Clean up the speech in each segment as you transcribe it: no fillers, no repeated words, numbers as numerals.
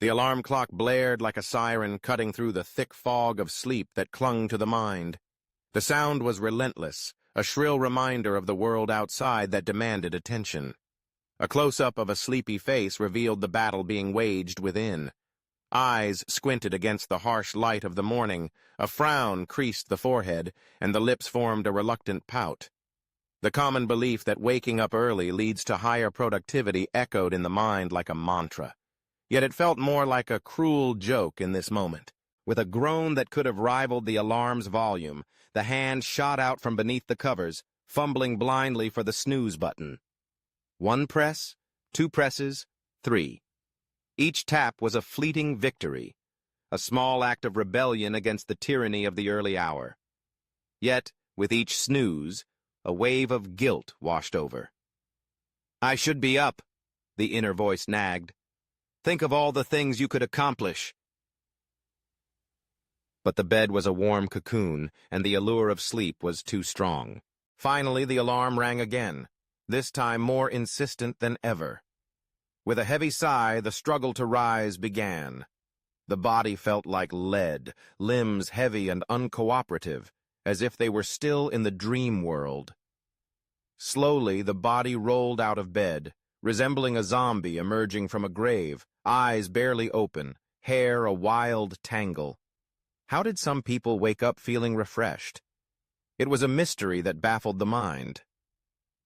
The alarm clock blared like a siren cutting through the thick fog of sleep that clung to the mind. The sound was relentless, a shrill reminder of the world outside that demanded attention. A close-up of a sleepy face revealed the battle being waged within. Eyes squinted against the harsh light of the morning, a frown creased the forehead, and the lips formed a reluctant pout. The common belief that waking up early leads to higher productivity echoed in the mind like a mantra. Yet it felt more like a cruel joke in this moment. With a groan that could have rivaled the alarm's volume, the hand shot out from beneath the covers, fumbling blindly for the snooze button. 1 press, 2 presses, 3. Each tap was a fleeting victory, a small act of rebellion against the tyranny of the early hour. Yet, with each snooze, a wave of guilt washed over. "I should be up," the inner voice nagged. "Think of all the things you could accomplish." But the bed was a warm cocoon, and the allure of sleep was too strong. Finally, the alarm rang again, this time more insistent than ever. With a heavy sigh, the struggle to rise began. The body felt like lead, limbs heavy and uncooperative, as if they were still in the dream world. Slowly, the body rolled out of bed, resembling a zombie emerging from a grave, eyes barely open, hair a wild tangle. How did some people wake up feeling refreshed? It was a mystery that baffled the mind.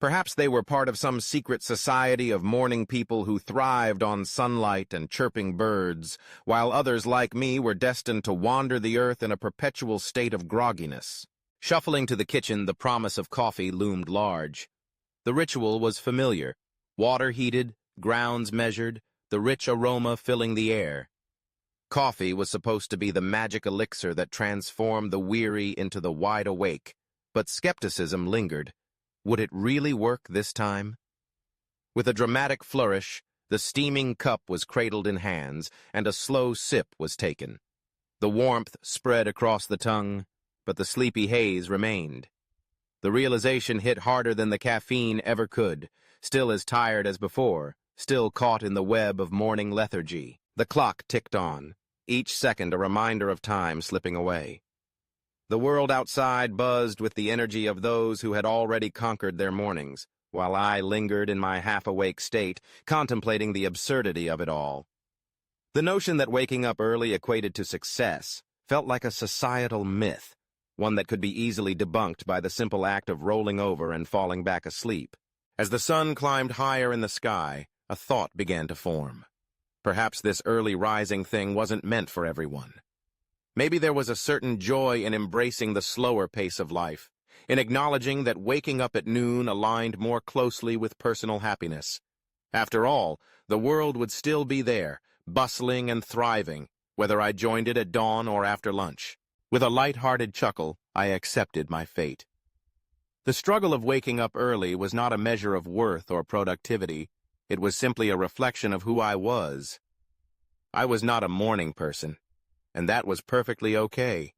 Perhaps they were part of some secret society of morning people who thrived on sunlight and chirping birds, while others like me were destined to wander the earth in a perpetual state of grogginess. Shuffling to the kitchen, the promise of coffee loomed large. The ritual was familiar. Water heated, grounds measured, the rich aroma filling the air. Coffee was supposed to be the magic elixir that transformed the weary into the wide awake, but skepticism lingered. Would it really work this time? With a dramatic flourish, the steaming cup was cradled in hands, and a slow sip was taken. The warmth spread across the tongue, but the sleepy haze remained. The realization hit harder than the caffeine ever could, still as tired as before, still caught in the web of morning lethargy. The clock ticked on, each second a reminder of time slipping away. The world outside buzzed with the energy of those who had already conquered their mornings, while I lingered in my half-awake state, contemplating the absurdity of it all. The notion that waking up early equated to success felt like a societal myth, one that could be easily debunked by the simple act of rolling over and falling back asleep. As the sun climbed higher in the sky, a thought began to form. Perhaps this early rising thing wasn't meant for everyone. Maybe there was a certain joy in embracing the slower pace of life, in acknowledging that waking up at noon aligned more closely with personal happiness. After all, the world would still be there, bustling and thriving, whether I joined it at dawn or after lunch. With a light-hearted chuckle, I accepted my fate. The struggle of waking up early was not a measure of worth or productivity. It was simply a reflection of who I was. I was not a morning person, and that was perfectly okay.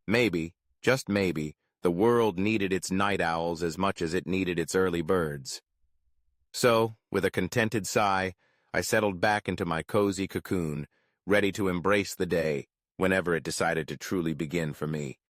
Maybe, just maybe, the world needed its night owls as much as it needed its early birds. So, with a contented sigh, I settled back into my cozy cocoon, ready to embrace the day whenever it decided to truly begin for me.